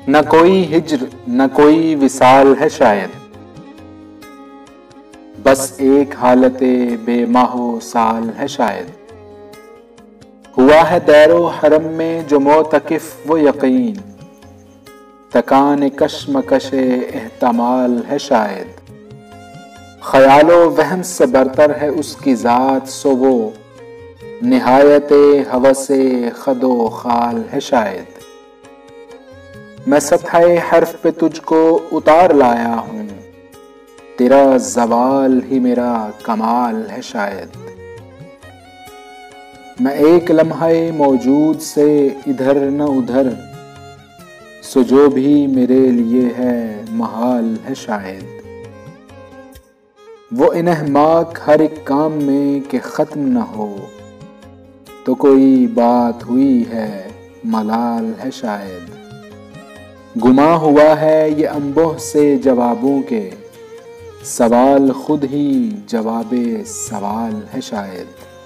نہ کوئی ہجر نہ کوئی وصال ہے شاید، بس ایک حالت بے ماہ و سال ہے شاید۔ ہوا ہے دیر و حرم میں جو معتکف وہ یقین، تکان کشمکش احتمال ہے شاید۔ خیال و وہم سے برتر ہے اس کی ذات سو وہ، نہایت ہوس خد و خال ہے شاید۔ میں سطح حرف پہ تجھ کو اتار لایا ہوں، تیرا زوال ہی میرا کمال ہے شاید۔ میں ایک لمحہ موجود سے ادھر نہ ادھر، سو جو بھی میرے لیے ہے محال ہے شاید۔ وہ انہماک ہر ایک کام میں کہ ختم نہ ہو، تو کوئی بات ہوئی ہے ملال ہے شاید۔ گما ہوا ہے یہ انبوہ سے جوابوں کے، سوال خود ہی جواب سوال ہے شاید۔